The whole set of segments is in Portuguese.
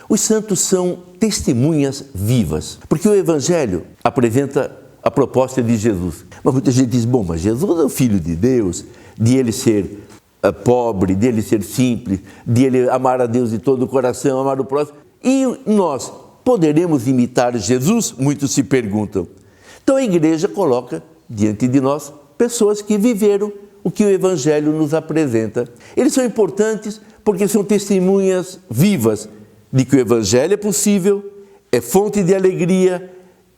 Os santos são testemunhas vivas, porque o Evangelho apresenta a proposta de Jesus. Mas muita gente diz, bom, mas Jesus é o Filho de Deus, de ele ser pobre, de ele ser simples, de ele amar a Deus de todo o coração, amar o próximo. E nós poderemos imitar Jesus? Muitos se perguntam. Então a igreja coloca diante de nós pessoas que viveram o que o Evangelho nos apresenta. Eles são importantes porque são testemunhas vivas de que o Evangelho é possível, é fonte de alegria,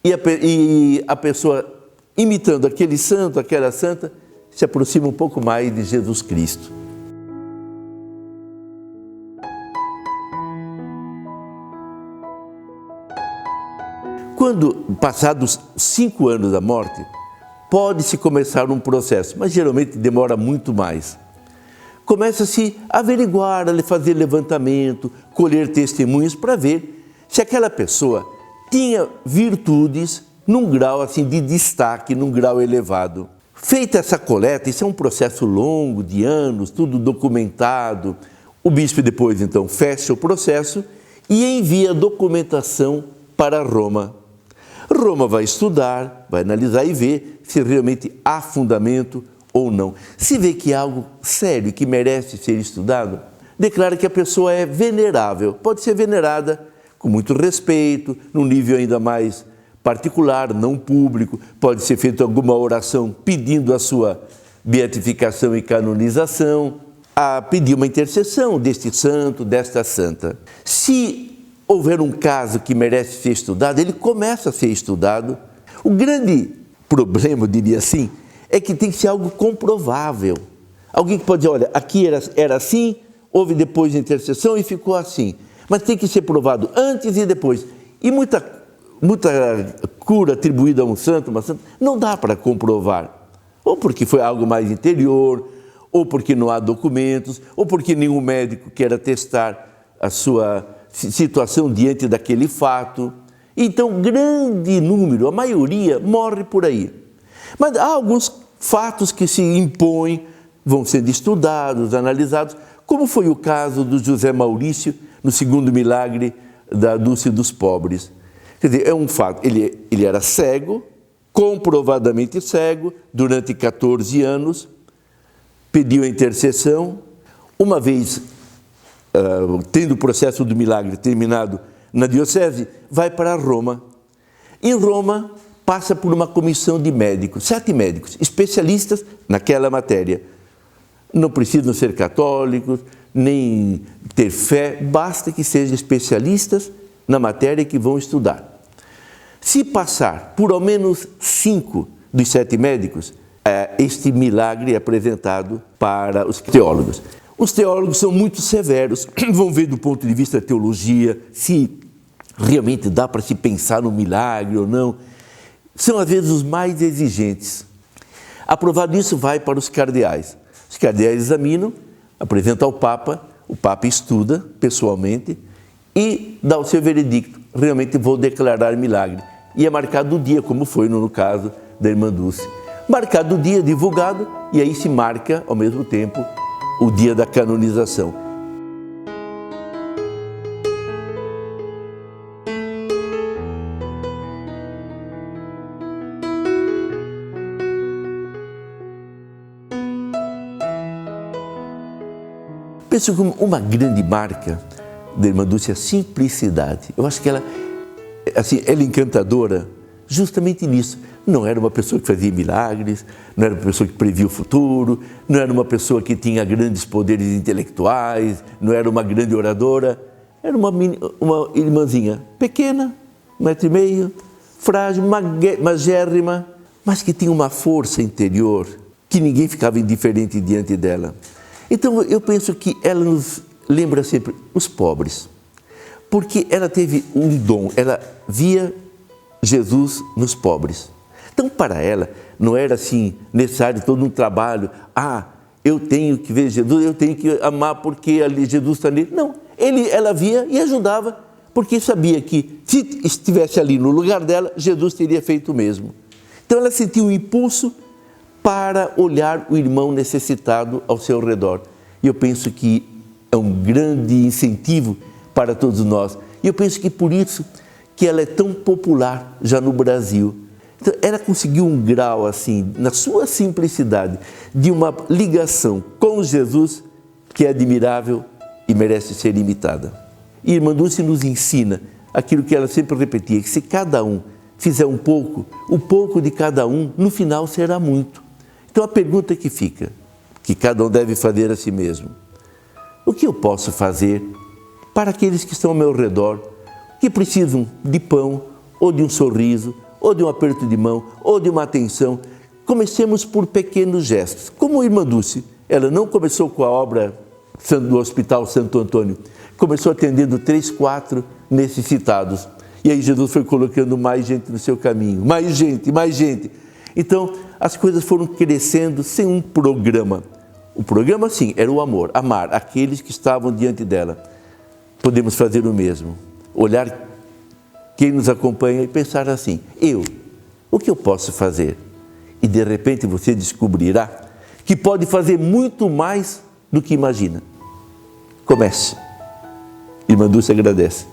e a pessoa, imitando aquele santo, aquela santa, se aproxima um pouco mais de Jesus Cristo. Quando, passados 5 anos da morte, pode-se começar um processo, mas geralmente demora muito mais. Começa-se a averiguar, a fazer levantamento, colher testemunhos para ver se aquela pessoa tinha virtudes num grau assim de destaque, num grau elevado. Feita essa coleta, isso é um processo longo, de anos, tudo documentado. O bispo depois então fecha o processo e envia a documentação para Roma. Roma vai estudar, vai analisar e ver se realmente há fundamento ou não. Se vê que é algo sério, que merece ser estudado, declara que a pessoa é venerável, pode ser venerada com muito respeito, num nível ainda mais particular, não público, pode ser feita alguma oração pedindo a sua beatificação e canonização, a pedir uma intercessão deste santo, desta santa. Se houver um caso que merece ser estudado, ele começa a ser estudado. O grande problema, eu diria assim, é que tem que ser algo comprovável. Alguém que pode dizer, olha, aqui era assim, houve depois intercessão e ficou assim. Mas tem que ser provado antes e depois. E muita cura atribuída a um santo, uma santa, não dá para comprovar. Ou porque foi algo mais interior, ou porque não há documentos, ou porque nenhum médico quer atestar a sua situação diante daquele fato. Então, grande número, a maioria, morre por aí. Mas há alguns fatos que se impõem, vão sendo estudados, analisados, como foi o caso do José Maurício, no segundo milagre da Dulce dos Pobres. Quer dizer, é um fato, ele era cego, comprovadamente cego, durante 14 anos, pediu a intercessão, uma vez, tendo o processo do milagre terminado na diocese, vai para Roma. Em Roma, passa por uma comissão de médicos, 7 médicos, especialistas naquela matéria. Não precisam ser católicos, nem ter fé, basta que sejam especialistas na matéria que vão estudar. Se passar por ao menos 5 dos 7 médicos, este milagre é apresentado para os teólogos. Os teólogos são muito severos, vão ver do ponto de vista da teologia se realmente dá para se pensar no milagre ou não. São às vezes os mais exigentes. Aprovado isso, vai para os cardeais. Os cardeais examinam, apresentam ao Papa, o Papa estuda pessoalmente e dá o seu veredicto. Realmente vou declarar milagre. E é marcado o dia, como foi no caso da irmã Dulce. Marcado o dia, divulgado, e aí se marca, ao mesmo tempo, o dia da canonização. Penso que uma grande marca da irmã Dulce é a simplicidade. Eu acho que ela é encantadora justamente nisso. Não era uma pessoa que fazia milagres, não era uma pessoa que previa o futuro, não era uma pessoa que tinha grandes poderes intelectuais, não era uma grande oradora. Era uma irmãzinha pequena, 1,5 m, frágil, magérrima, mas que tinha uma força interior que ninguém ficava indiferente diante dela. Então, eu penso que ela nos lembra sempre os pobres, porque ela teve um dom, ela via Jesus nos pobres. Então, para ela, não era assim necessário todo um trabalho, eu tenho que ver Jesus, eu tenho que amar porque ali Jesus está ali. Não, ela via e ajudava, porque sabia que se estivesse ali no lugar dela, Jesus teria feito o mesmo. Então, ela sentiu um impulso para olhar o irmão necessitado ao seu redor. E eu penso que é um grande incentivo para todos nós E eu penso que por isso que ela é tão popular já no Brasil. Então, ela conseguiu um grau, assim, na sua simplicidade, de uma ligação com Jesus que é admirável e merece ser imitada. E Irmã Dulce nos ensina aquilo que ela sempre repetia, que se cada um fizer um pouco, o pouco de cada um, no final será muito. Então a pergunta que fica, que cada um deve fazer a si mesmo: o que eu posso fazer para aqueles que estão ao meu redor, que precisam de pão, ou de um sorriso, ou de um aperto de mão, ou de uma atenção? Comecemos por pequenos gestos. Como a Irmã Dulce, ela não começou com a obra do Hospital Santo Antônio, começou atendendo 3, 4 necessitados. E aí Jesus foi colocando mais gente no seu caminho, mais gente, mais gente. Então, as coisas foram crescendo sem um programa. O programa, sim, era o amor, amar aqueles que estavam diante dela. Podemos fazer o mesmo, olhar quem nos acompanha e pensar assim: o que eu posso fazer? E de repente você descobrirá que pode fazer muito mais do que imagina. Comece. Irmã Dulce agradece.